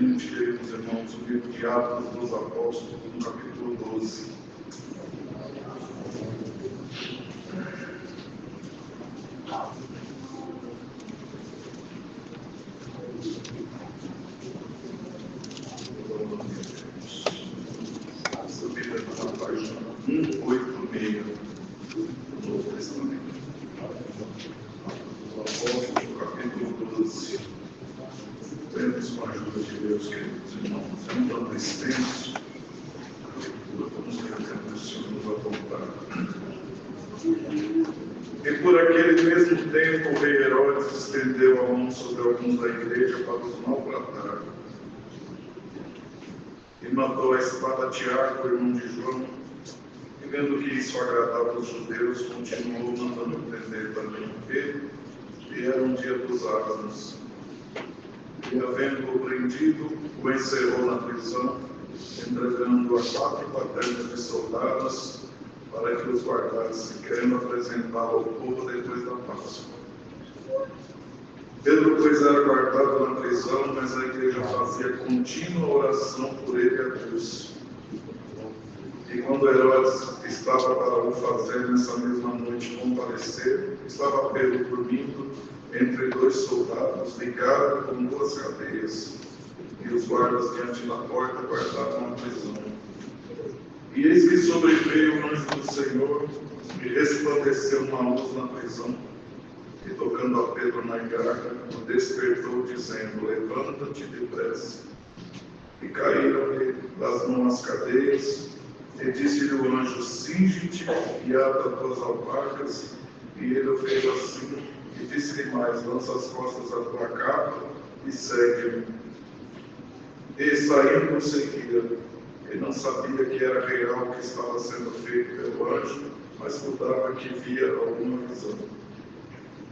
brevemente, queridos irmãos, o livro de Atos dos Apóstolos, no capítulo 12. Essa Bíblia está na página 186 do Novo Testamento. Os Apóstolos, capítulo 12. Vemos com a ajuda de Deus, queridos irmãos, é um tanto extenso. Vamos ver o Senhor nos apontar. E por aquele mesmo tempo, o rei Herodes estendeu a mão sobre alguns da igreja para os maltratar. E matou a espada Tiago, irmão de João, e vendo que isso agradava os judeus, continuou mandando prender também Pedro, e era um dia dos asnos. E havendo-o prendido, o encerrou na prisão, entregando a 4 paternas de soldados, para que os guardassem, querendo apresentá-lo ao povo depois da Páscoa. Pedro, pois, era guardado na prisão, mas a igreja fazia contínua oração por ele a Deus. E quando Herodes estava para o fazer nessa mesma noite comparecer, estava Pedro dormindo entre 2 soldados, ligado com 2 cadeias, e os guardas diante da porta guardavam a prisão. E eis que sobreveio o anjo do Senhor, e resplandeceu uma luz na prisão, e tocando a Pedro na garganta, o despertou, dizendo: levanta-te depressa. E caíram-lhe das mãos as cadeias, e disse-lhe o anjo: cinge-te e ata tuas alparcas. E ele o fez assim, e disse-lhe mais: lança as costas à tua capa e segue-me. E saindo seguia. Ele não sabia que era real o que estava sendo feito pelo anjo, mas cuidava que via alguma visão.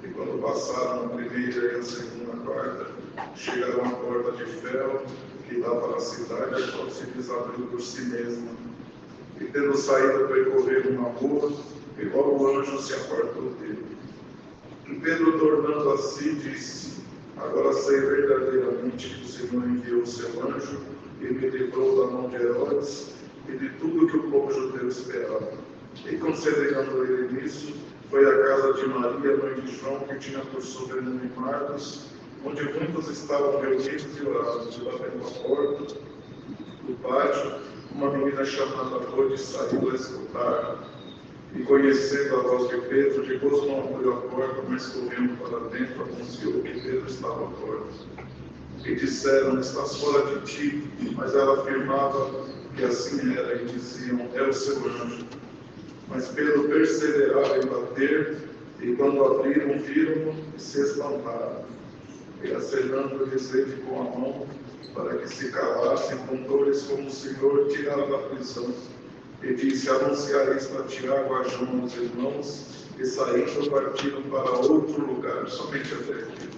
E quando passaram a primeira e a segunda quarta, chegaram à porta de ferro que dá para a cidade, a qual se desabriu por si mesma. E tendo saído, percorreram uma rua, e logo o anjo se apartou dele. E Pedro, tornando a si, disse: agora sei verdadeiramente que o Senhor enviou o seu anjo, e me livrou da mão de Herodes e de tudo que o povo judeu esperava. E considerando ele nisso, foi à casa de Maria, mãe de João, que tinha por sobrenome Marcos, onde muitos estavam reunidos e oravam. E batendo a porta do pátio, uma menina chamada Rode saiu a escutar. E conhecendo a voz de Pedro, de gozo não abriu a porta, mas correndo para dentro, anunciou que Pedro estava à porta. E disseram: estás fora de ti. Mas ela afirmava que assim era, e diziam: é o seu anjo. Mas Pedro perseverava em bater, e quando abriram, viram-no e se espantaram. E acenando-lhes ele com a mão, para que se calassem, contou-lhes como o Senhor tirara da prisão. E disse: anunciar isto a Tiago, a João, os irmãos, e saindo partiram para outro lugar. Somente até aqui.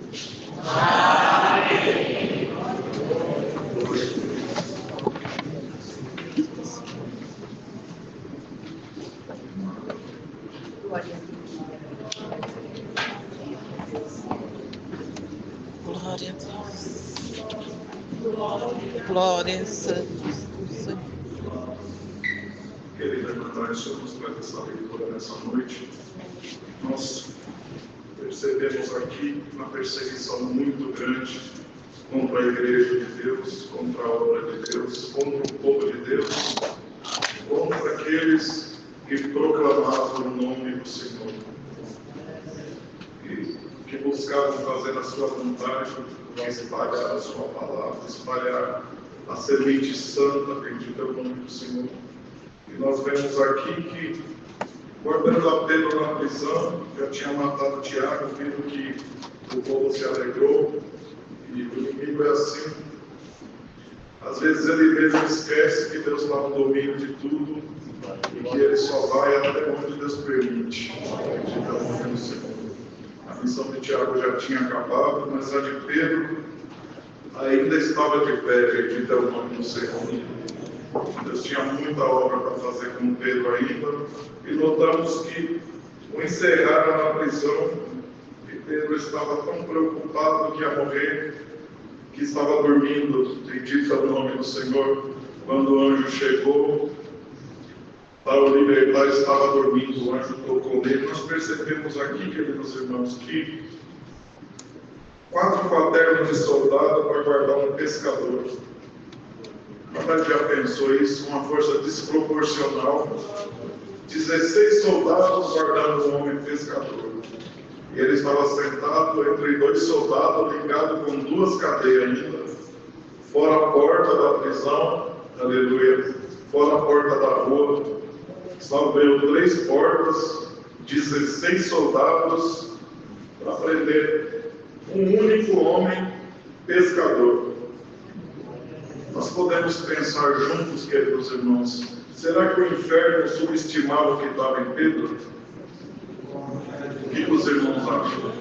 Amém. Glória a Deus. Glória a Deus. Querida irmã, nós somos para essa leitura nessa noite. Nós percebemos aqui uma perseguição muito grande contra a Igreja de Deus, contra a obra de Deus, contra o povo de Deus, contra aqueles que proclamavam o nome do Senhor, que buscavam fazer a sua vontade, espalhar a sua palavra, espalhar a semente santa, bendita é o nome do Senhor. E nós vemos aqui que, guardando a Pedro na prisão, já tinha matado Tiago, vendo que o povo se alegrou, e o inimigo é assim. Às vezes ele mesmo esquece que Deus está no domínio de tudo, e que ele só vai até onde Deus permite. Bendito é o nome do Senhor. A missão de Tiago já tinha acabado, mas a de Pedro ainda estava de pé. Bendito é o nome do Senhor. Deus tinha muita obra para fazer com Pedro ainda, e notamos que o encerraram na prisão, e Pedro estava tão preocupado que ia morrer, que estava dormindo, bendito é o nome do Senhor, quando o anjo chegou para o libertar, estava dormindo, o anjo tocou nele. Nós percebemos aqui, queridos irmãos, que 4 quaternos de soldado para guardar um pescador. Você já pensou isso? Uma força desproporcional. 16 soldados guardando um homem pescador. E ele estava sentado entre 2 soldados, ligado com 2 cadeias ainda, fora a porta da prisão, aleluia, fora a porta da rua. Estavam 3 portas, 16 soldados para prender um único homem pescador. Nós podemos pensar juntos, queridos irmãos, será que o inferno subestimava o que estava em Pedro? O que os irmãos acham?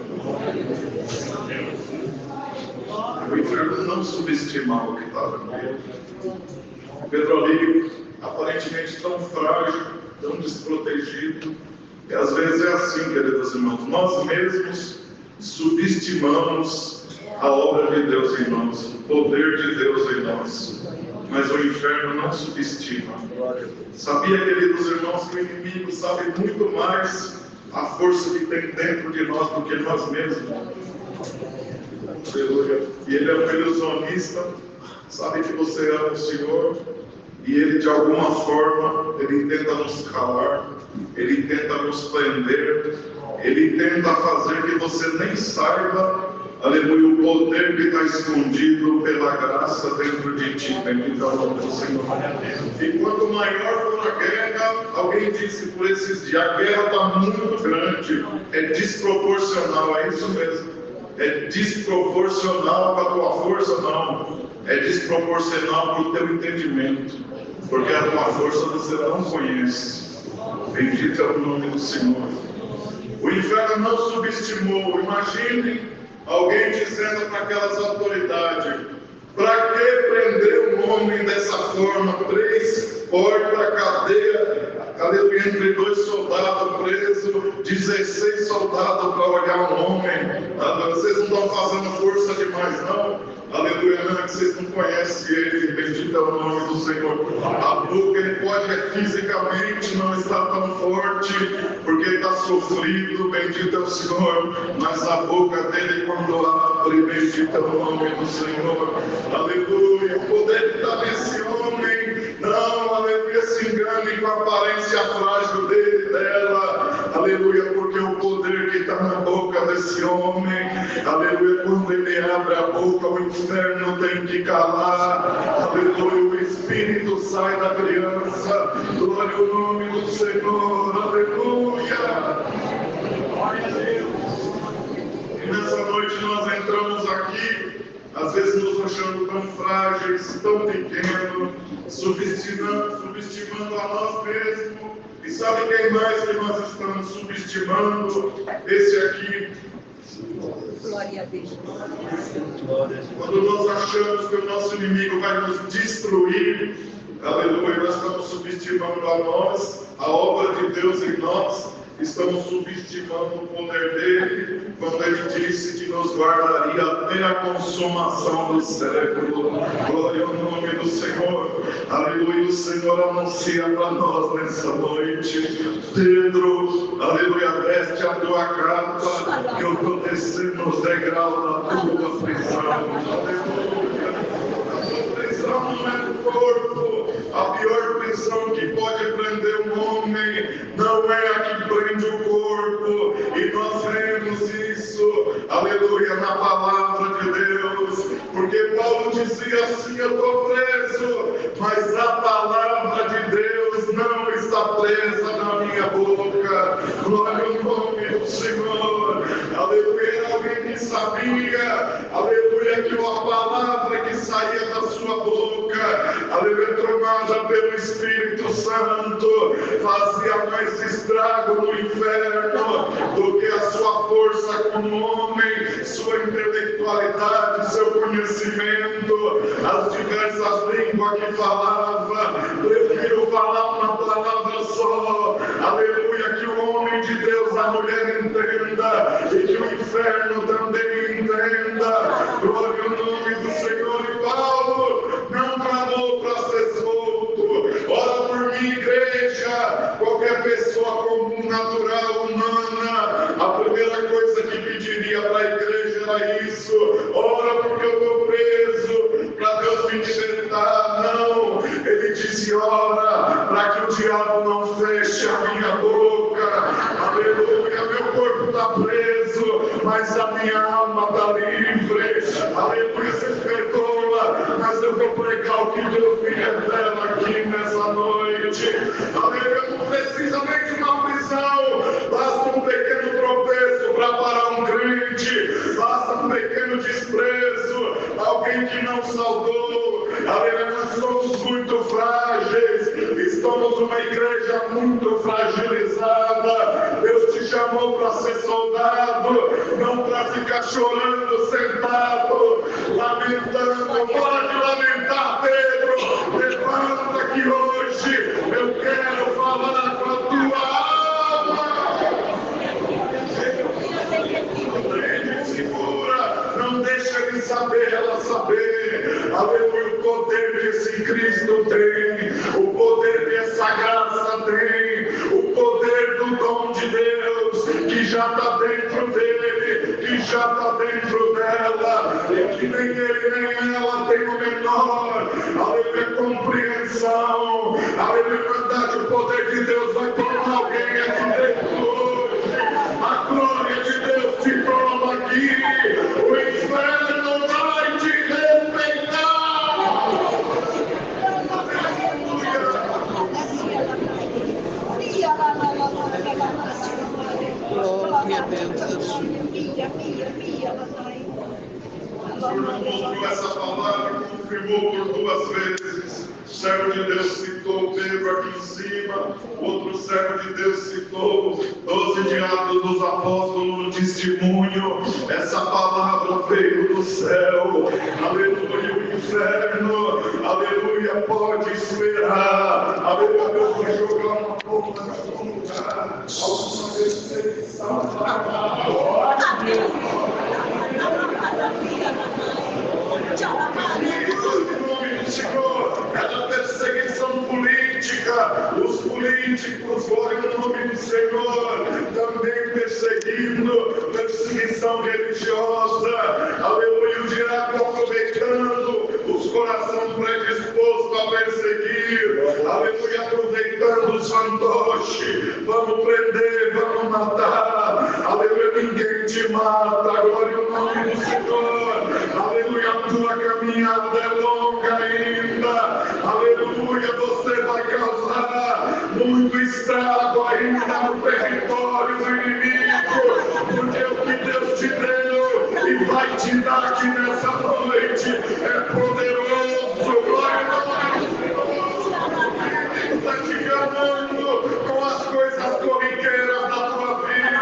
O inferno não subestimava o que estava em Pedro. Pedro ali, aparentemente tão frágil, tão desprotegido. E às vezes é assim, queridos irmãos, nós mesmos subestimamos a obra de Deus em nós, o poder de Deus em nós. Mas o inferno não subestima. Sabia, queridos irmãos, que o inimigo sabe muito mais a força que tem dentro de nós do que nós mesmos. Aleluia. E ele é um ilusionista, sabe que você ama o Senhor, e ele de alguma forma, ele tenta nos calar, ele tenta nos prender, ele tenta fazer que você nem saiba, aleluia, o poder que está escondido pela graça dentro de ti, bendito é o nome do Senhor. E quanto maior for a guerra, alguém disse por esses dias, a guerra está muito grande, é desproporcional, é isso mesmo, é desproporcional para a tua força, não, é desproporcional para o teu entendimento, porque a tua força você não conhece, bendito é o nome do Senhor. O inferno não subestimou, imagine alguém dizendo para aquelas autoridades, para que prender um homem dessa forma, 3 portas, cadeia, aleluia, entre 2 soldados presos, 16 soldados para olhar um homem, vocês não estão fazendo força demais não? Aleluia, não é que vocês não conhecem ele, bendito é o nome do Senhor. A boca ele pode fisicamente não estar tão forte, porque ele está sofrido, bendito é o Senhor, mas a boca dele quando abre, bendito é o nome do Senhor. Aleluia, o poder que está nesse homem, não, aleluia, se engane com a aparência frágil dele, dela, aleluia, porque o poder que está na boca desse homem, aleluia, quando ele abre a boca, o inferno tem que calar, aleluia, o espírito sai da criança, glória ao nome do Senhor, aleluia. Glória a Deus. E nessa noite nós entramos aqui, às vezes nos achando tão frágeis, tão pequenos, subestimando a nós mesmos. E sabe quem mais que nós estamos subestimando? Esse aqui. Glória a Deus. Quando nós achamos que o nosso inimigo vai nos destruir, aleluia, nós estamos subestimando a nós, a obra de Deus em nós, estamos subestimando o poder dele, quando ele disse que nos guardaria até a consumação do século. Glória ao nome do Senhor. Aleluia, o Senhor anuncia para nós nessa noite. Pedro, aleluia, veste a tua capa, que eu estou descendo os degraus da tua prisão. Aleluia. A prisão não é do corpo. A pior prisão que pode prender um homem não é a que prende o corpo, e nós vemos isso, aleluia, na palavra de Deus, porque Paulo dizia assim: eu estou preso, mas a palavra de Deus não está presa na minha boca. Glória ao nome do Senhor. Aleluia, alguém que sabia, aleluia, que a palavra que saía da sua boca, aleluia, tomada pelo Espírito Santo, fazia mais estrago no inferno do que a sua força como homem, sua intelectualidade, seu conhecimento, as diversas línguas que falava. Prefiro falar uma palavra só, aleluia, que o homem de Deus, a mulher entenda, e que o inferno também entenda. Glória ao nome do Senhor. receba isso. Ora porque eu estou preso, para Deus me libertar. Não, ele disse: ora, para que o diabo não feche a minha boca. Aleluia, meu corpo está preso, mas a minha alma está livre. Aleluia, você perdoa, mas eu vou pregar o que Deus me revela aqui nessa noite. Aleluia, não precisa nem de uma prisão, basta um pequeno tropeço para parar um crente, basta um pequeno desprezo, alguém que não saudou. Aleluia, nós somos muito frágeis, estamos uma igreja muito fragilizada. Deus te chamou para ser soldado, não para ficar chorando, sentado, lamentando. Pode lamentar, Pedro, levanta que hoje eu quero falar com a tua alma. Segura, não deixa ele saber, ela saber. Aleluia, o poder que esse Cristo tem, o poder que essa graça tem, o poder do dom de Deus que já está dentro dele, que já está dentro dela, e que nem ele nem ela tem o menor, aleluia, compreensão. Aleluia, verdade, o poder de Deus vai tomar alguém aqui dentro hoje. A glória de Deus te toma aqui. O inferno vai te respeitar. Glória a Deus. O Senhor mostrou essa palavra e confirmou por 2 vezes. O servo de Deus citou Pedro aqui em cima, outro servo de Deus citou 12 de Atos dos Apóstolos no testemunho. Essa palavra veio do céu. Aleluia, o inferno, aleluia, pode esperar. Aleluia, Deus vai jogar uma bomba na sua lugar. Alguma vez você está Senhor, ela perseguição política, os políticos foram no nome do Senhor, também perseguindo, perseguição religiosa, aleluia, o diabo aproveitando os corações predispostos a perseguir, aleluia, aproveitando os fantoches, vamos prender, vamos matar, aleluia, ninguém te mata, glória ao nome do Senhor, aleluia, a tua caminhada é longa ainda, aleluia, você vai causar muito estrago ainda no território do inimigo, porque o que Deus te deu e vai te dar aqui nessa noite é poderoso, glória ao nome do Senhor. Ele está te enganando com as coisas corriqueiras da tua vida,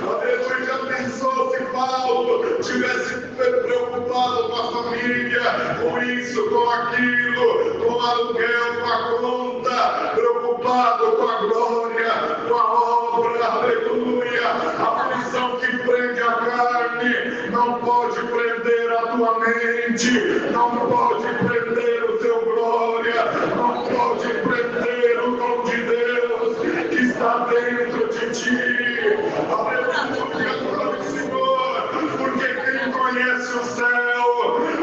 aleluia, já pensou se Paulo tivesse preocupado com a família, com isso, com aquilo, com o aluguel, com a conta, preocupado com a glória, com a obra, aleluia, a prisão que prende a carne, não pode prender a tua mente, não pode prender o teu glória, não pode prender o dom de Deus que está dentro de ti, aleluia, glória ao Senhor, porque quem conhece o céu,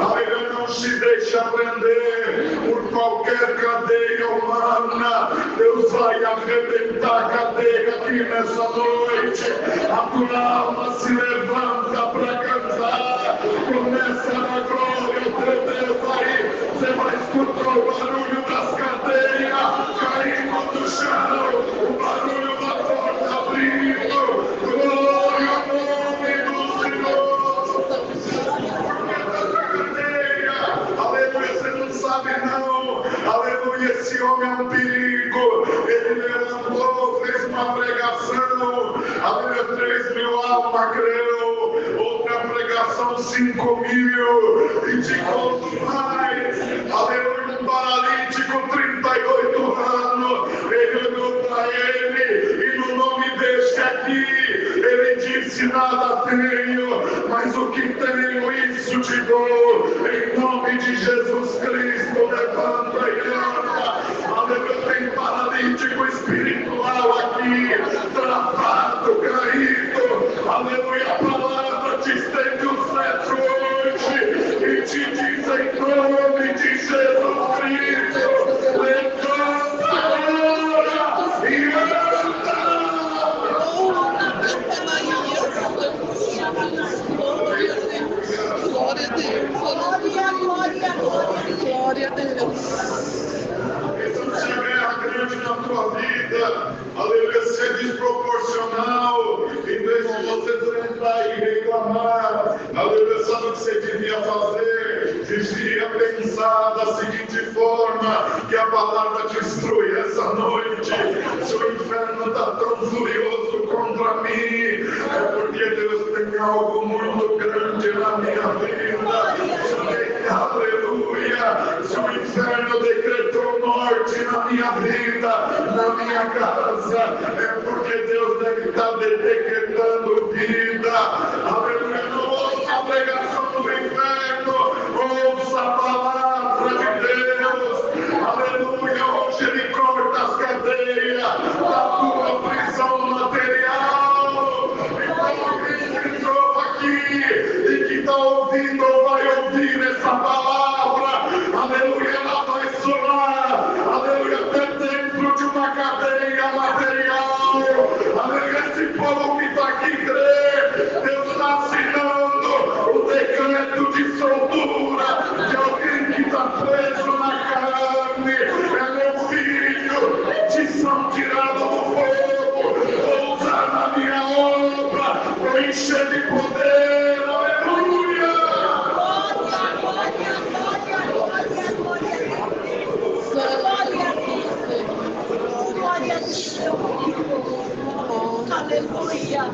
aleluia, não se deixa prender por qualquer cadeia humana. Deus vai arrebentar a cadeia aqui nessa noite. A tua alma se levanta para cantar, começa na glória do teu Deus aí. Você vai escutar o barulho das cadeias caindo no chão, o barulho da porta abrindo. Glória ao nome do Senhor. Aleluia, você não sabe não, aleluia, esse homem é um perigo, ele levantou, fez uma pregação, aleluia, 3.000 almas creu, outra pregação 5.000, e de quanto mais, aleluia, um paralítico 38 anos, ele olhou para ele, e no nome deste aqui, ele disse, nada tenho, mas o que tenho isso te dou, em nome de Jesus Cristo, levanta e anda, aleluia, tem paralítico espiritual aqui, travado, caído, aleluia, a palavra te estende o reclamar. Aleluia, sabe o que você devia fazer? Devia pensar da seguinte forma, que a palavra destrui essa noite. Se o inferno está tão furioso contra mim, é porque Deus tem algo muito grande na minha vida. Aleluia! Se o inferno decretou morte na minha vida, na minha casa, é porque Deus deve estar decretando vida. Aleluia! Não ouça a pregação do inferno, ouça a palavra de Deus. Aleluia! Hoje Ele corta as cadeias da tua prisão material. Então, quem entrou aqui e que está ouvindo ou vai ouvir essa palavra, aleluia, ela vai soar, aleluia, até dentro de uma cadeia material. Aleluia, esse povo que está aqui crê, Deus está assinando o decreto de soltura de alguém que está preso na carne. É meu filho, te são tirados do fogo, vou usar na minha obra, vou encher de poder. Aleluia! Glória a Deus. Aleluia.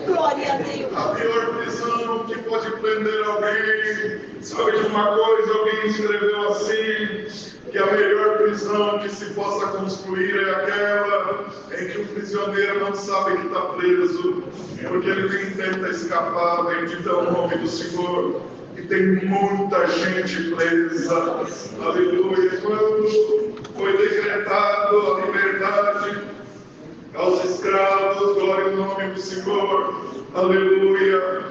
Glória a Deus. A pior prisão que pode prender alguém, sabe de uma coisa, alguém escreveu assim, que a melhor prisão que se possa construir é aquela em que o prisioneiro não sabe que está preso, porque ele nem tenta escapar. Bendito é o nome do Senhor. E tem muita gente presa. Aleluia. Quando foi decretado a liberdade aos escravos, glória ao nome do Senhor, aleluia.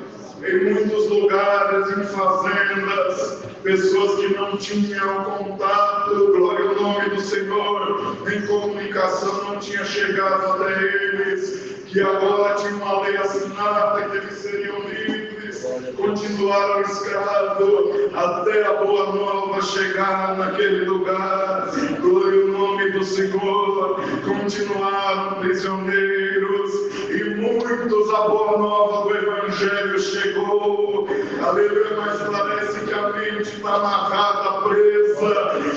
Em muitos lugares, em fazendas, pessoas que não tinham contato, glória ao nome do Senhor, em comunicação não tinha chegado até eles, que agora tinha uma lei assinada que eles seriam livres, continuaram escravos até a boa nova chegar naquele lugar, glória ao nome do Senhor, continuaram prisioneiros, e muitos a boa nova do Evangelho chegou, aleluia, mas parece que a mente está amarrada, presa,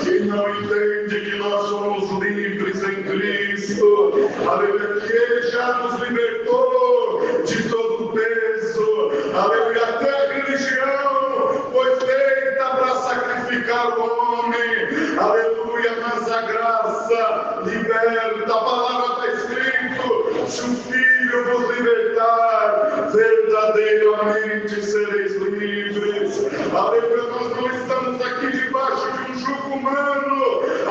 e não entende que nós somos livres em Cristo, aleluia, que Ele já nos libertou de todo o peso, aleluia, até a religião foi feita para sacrificar o homem, aleluia, mas a graça liberta, a palavra está escrito, se o Filho vos libertar, verdadeiramente sereis livres, aleluia, nós não estamos aqui debaixo de um jugo humano,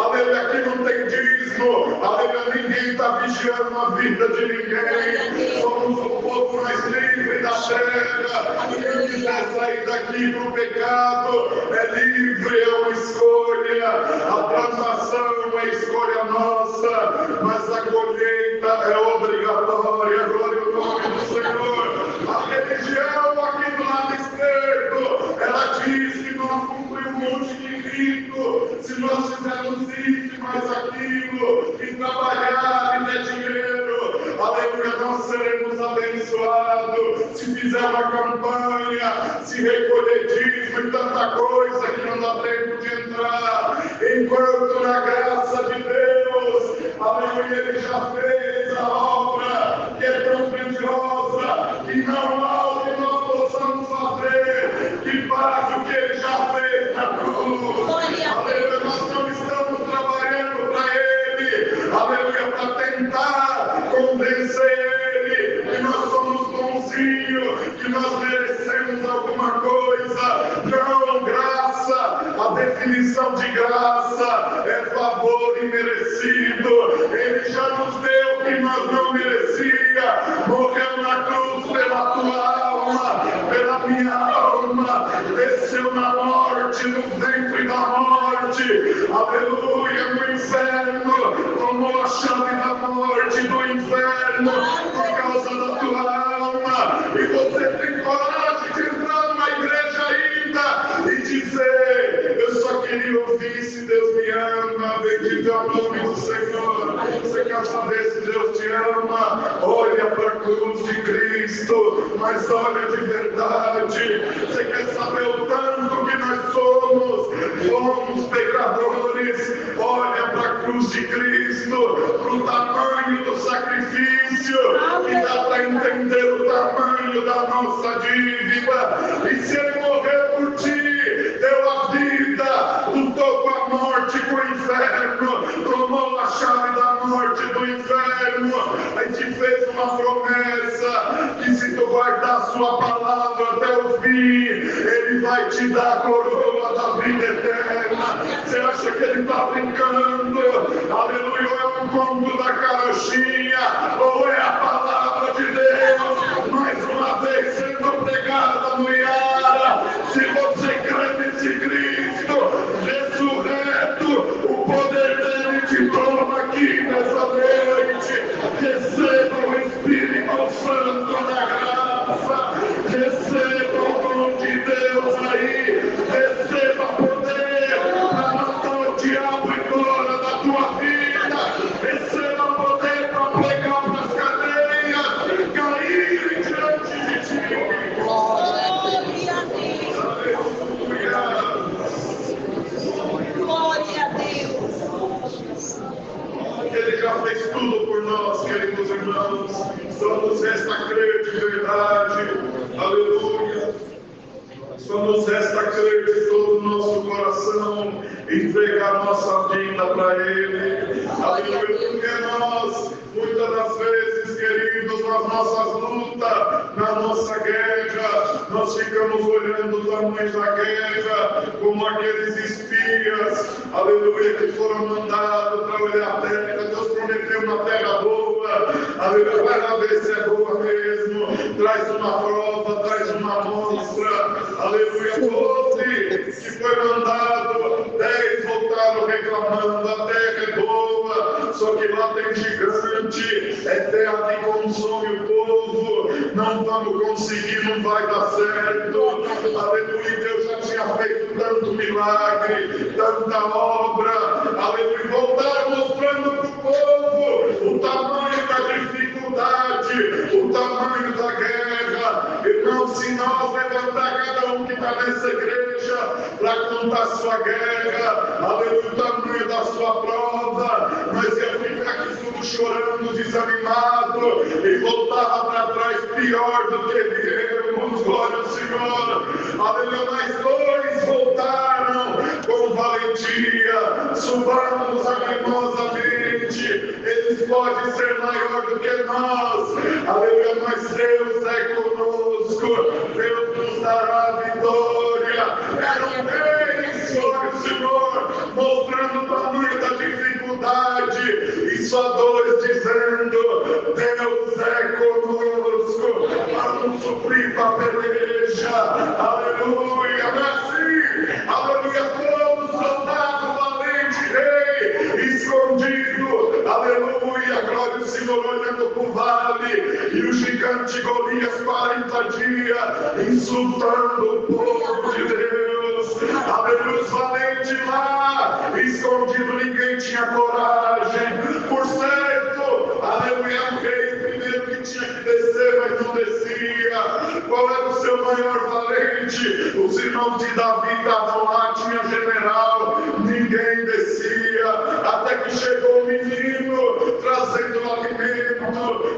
aleluia, aqui não tem dízimo, aleluia, ninguém está vigiando a vida de ninguém, somos o povo mais livre da terra, quem quiser sair daqui do pecado, é livre, é uma escolha, a plantação é escolha nossa, mas a colheita é obrigatória, glória ao nome do Senhor. A religião aqui do lado esquerdo, ela diz que nós cumprimos um monte de rito, se nós fizermos isso e mais aquilo, e trabalhar e ter dinheiro, aleluia, nós seremos abençoados, se fizer uma campanha, se recolher dízimo e tanta coisa que não dá tempo de entrar, enquanto na graça de Deus, aleluia, Ele já fez a obra que é tão grandiosa, que não há o que nós possamos fazer, que faz o que Ele já fez na cruz, aleluia, nós não estamos trabalhando para Ele, aleluia, para tentar convencer Ele que nós somos bonzinhos, que nós merecemos alguma coisa, não, graça, a definição de graça é favor imerecido, Ele já nos deu o que nós não merecia, morreu na cruz pela tua alma, pela minha alma, desceu na morte, no ventre da morte, aleluia, no inferno, tomou a chave da morte do inferno, por causa da tua alma, e você tem coragem de entrar numa igreja ainda e dizer, eu só queria ouvir se Deus me ama, bendito é o nome do Senhor, você quer saber se Deus te ama, olha para a cruz de Cristo, Cristo, mas olha de verdade. Você quer saber o tanto que nós somos pecadores? Olha para a cruz de Cristo, para o tamanho do sacrifício, e dá para entender o tamanho da nossa dívida. E se Ele morreu por ti, deu a vida, lutou com a morte, com o inferno, tomou a chave da morte do inferno, aí te fez uma promessa, que se tu guardar a sua palavra até o fim, Ele vai te dar a coroa da vida eterna. Você acha que Ele está brincando? Aleluia, é um combo da carochinha, ou é a palavra de Deus, mais uma vez sendo pregada no Iara? Se você crê nesse Cristo ressurreto, o poder dele te toma aqui nessa noite. Receba o Espírito Santo da graça, receba o dom de Deus aí, receba poder para matar o diabo embora da tua vida, receba poder para pegar nas cadeias, caírem diante de ti. Glória a Deus. Glória a Deus. Ele já fez tudo por nós, queridos irmãos. Só nos resta crer de verdade. Aleluia. Só nos resta crer de todo o nosso coração, entregar nossa vida para Ele. Aleluia. Porque nós, muitas das vezes, queridos, nas nossas lutas, na nossa guerra, nós ficamos olhando o tamanho da guerra, como aqueles espias, aleluia, que foram mandados para olhar a terra. Deus prometeu uma terra boa, aleluia, vai lá ver se é boa mesmo, traz uma prova, traz uma amostra, aleluia. 12 que foi mandado, 10 voltaram reclamando, a terra é boa, só que lá tem gigante, é terra que consome o povo, não vamos conseguir, não vai dar certo, aleluia. Deus já tinha feito tanto milagre, tanta obra, aleluia. Voltaram mostrando para o povo o tamanho da dificuldade, o tamanho da guerra. Irmão, se nós levantar cada um que está nessa igreja para contar sua guerra, aleluia, o tamanho da sua prova, nós ia ficar aqui tudo chorando, desanimado, e voltava para trás pior do que viemos. Glória ao Senhor, aleluia. Mas dois voltaram com valentia, subamos animosamente. Eles podem ser maior do que nós, aleluia, mas Deus é conosco, Deus nos dará vitória. Eram reis, glória ao Senhor, mostrando o tamanho da dificuldade, e só dois dizendo: Deus é conosco, para nos suprir para a peleja, aleluia. Assim, aleluia, todo soldado valente, rei, escondido, aleluia, glória ao Senhor, olhando para o vale, e o gigante Golias 40 dias, insultando o povo de Deus, aleluia. Os valentes lá, escondido, ninguém tinha coragem, por certo, aleluia, o rei primeiro que tinha que descer, mas não descia. Qual era o seu maior valente? Os irmãos de Davi estavam lá, tinha general, ninguém descia, até que chegou o menino trazendo alimento.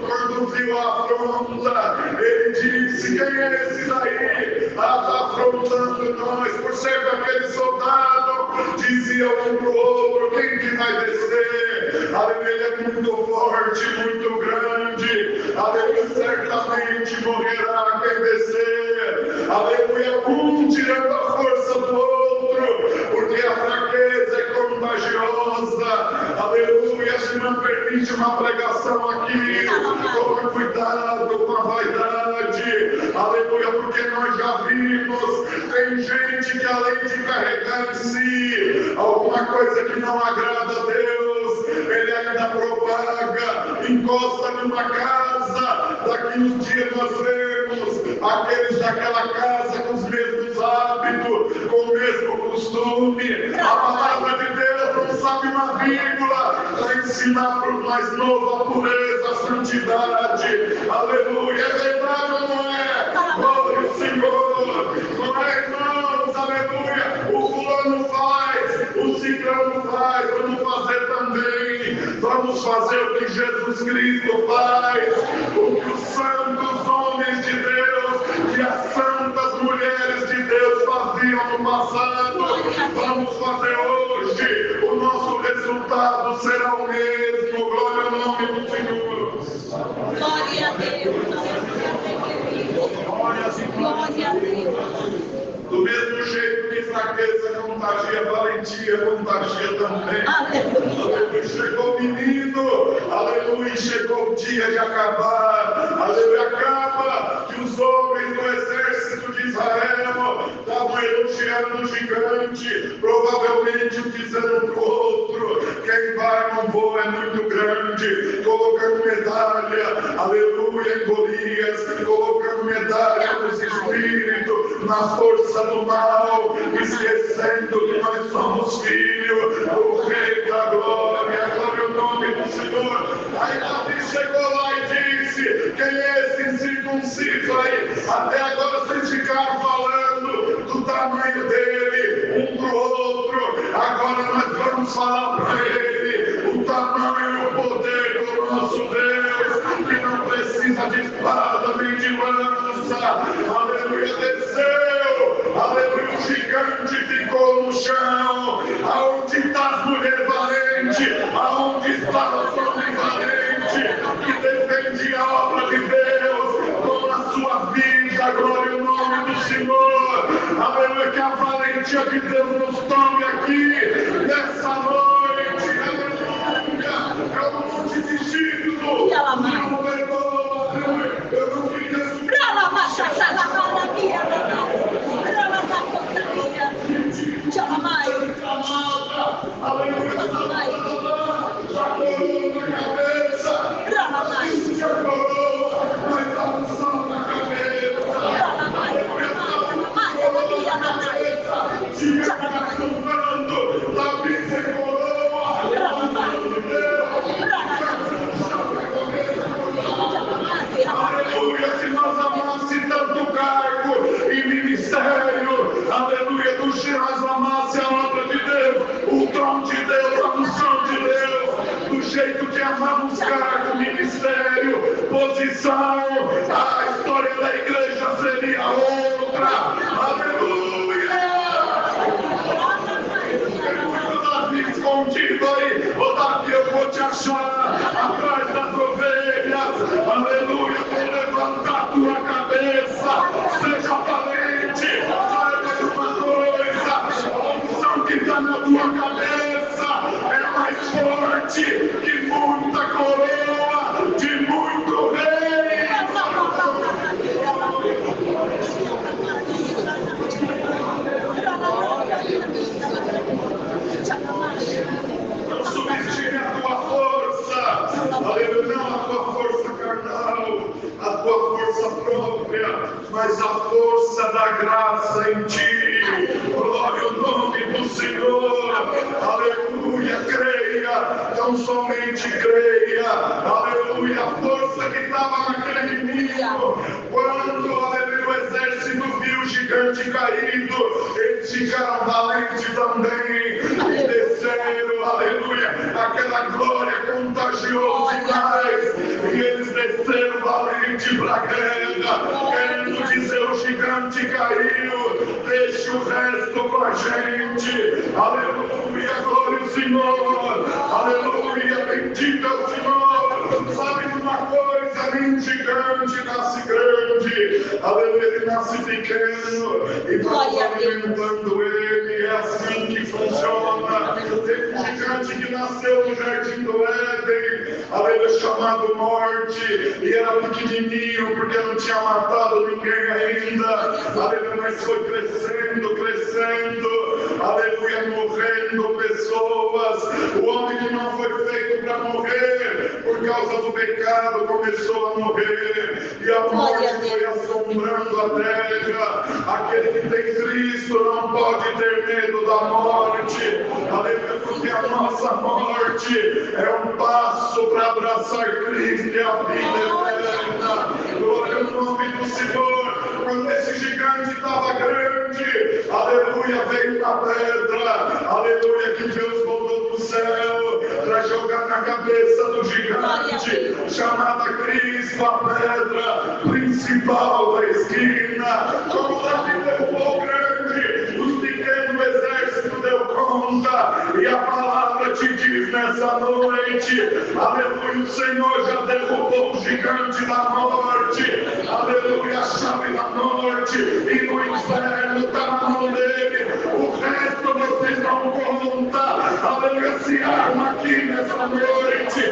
Quando viu a afronta, ele disse: quem é esse daí? Está afrontando nós. Por ser aquele soldado, dizia um para o outro: quem que vai descer? Aleluia, ele é muito forte, muito grande, aleluia, certamente morrerá quem descer, aleluia. Um tirando a força do outro, porque a fraqueza é contagiosa, aleluia. Se não permite uma pregação aqui, toma cuidado com a vaidade, aleluia, porque nós já vimos, tem gente que além de carregar em si alguma coisa que não agrada a Deus, ele ainda propaga, encosta numa casa, daqui uns dias nós vemos aqueles daquela casa com os mesmos hábitos, com o mesmo costume. A palavra de Deus não sabe uma vírgula para ensinar para o mais novo a pureza, a santidade, aleluia. É verdade vamos fazer o que Jesus Cristo faz, o que os santos homens de Deus e as santas mulheres de Deus faziam no passado. Vamos fazer hoje, o nosso resultado será o mesmo. Glória ao nome do Senhor. Glória a Deus. Glória a Deus. Do mesmo jeito que fraqueza contagia, valentia contagia também. Aleluia. Chegou o menino, aleluia, chegou o dia de acabar. Aleluia, acaba que os homens do exército de Israel estavam elogiando o gigante, provavelmente um dizendo para o outro: quem vai no voo é muito grande, colocando medalha, aleluia, em Golias, colocando medalha nos espíritos, na força do mal, esquecendo que nós somos filhos do Rei da Glória. Glória ao nome do Senhor. Aí Davi chegou lá e disse: quem é esse incircunciso aí? Até agora vocês ficaram falando do tamanho dele, um para o outro. Agora nós vamos falar para ele o tamanho e o poder do nosso Deus, que não precisa de espada nem de lança. Aleluia, desceu. Aleluia, o gigante ficou no chão. Aonde está as mulheres valentes? Aonde está os homens valentes que defendem a obra de Deus com a sua vida? Glória ao nome do Senhor. Aleluia, que a valentia de Deus nos tome aqui nessa noite. Aleluia, eu não vou desistir do aleluia, se nós amasse tanto cargo e ministério, aleluia, se nós amasse a obra de Deus, o trono de Deus, a unção de Deus, do jeito que amamos cargo, ministério, posição, a história da igreja seria outra. Aleluia! Escondido aí, ô Davi, eu vou te achar atrás das ovelhas. Aleluia, vou levantar tua cabeça. Seja valente, saiba de uma coisa: a unção que está na tua cabeça é mais forte que muita coroa de muito rei. Não subestime a tua força, aleluia, não a tua força carnal, a tua força própria, mas a força da graça em ti. Glória ao nome do Senhor, aleluia, creia, não somente creia, aleluia, a força que estava naquele menino, quando, aleluia, o exército viu o gigante caído, eles ficaram valentes também, e desceram, aleluia, aquela glória contagiou demais, e eles desceram valentes para a guerra, querendo dizer: o gigante caiu, deixa o resto com a gente. Aleluia, glória ao Senhor, aleluia, bendito é o Senhor. Sabe de uma coisa, nem gigante nasce grande, aleluia, ele nasce pequeno, e nós alimentando ele. É assim que funciona. Teve um gigante que nasceu no jardim do Éden, aleluia, chamado morte, e era pequenininho porque não tinha matado ninguém ainda, aleluia, mas foi crescendo, aleluia, morrendo pessoas. O homem que não foi feito para morrer por causa do pecado começou a morrer, e a morte foi assombrando a terra. Aquele que tem Cristo não pode ter medo da morte, aleluia, porque a nossa morte é um passo para abraçar Cristo e a vida eterna. Glória ao nome do Senhor. Quando esse gigante estava grande, aleluia, veio na pedra, aleluia, que Deus voltou do céu para jogar na cabeça do gigante, chamada Cristo, a pedra principal da esquina. Como Davi derrubou o grande, os pequenos exércitos deu conta, e a palavra te diz nessa noite, aleluia, o Senhor já derrubou o gigante da morte, aleluia, a chave da morte, e no inferno está na mão dele, o resto vocês não conta, aleluia, se arma aqui nessa noite,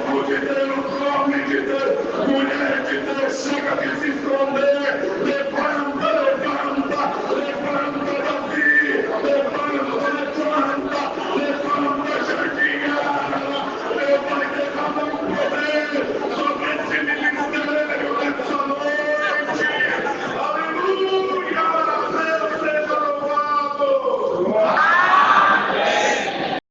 povo de Deus, homem de Deus, mulher de Deus, chega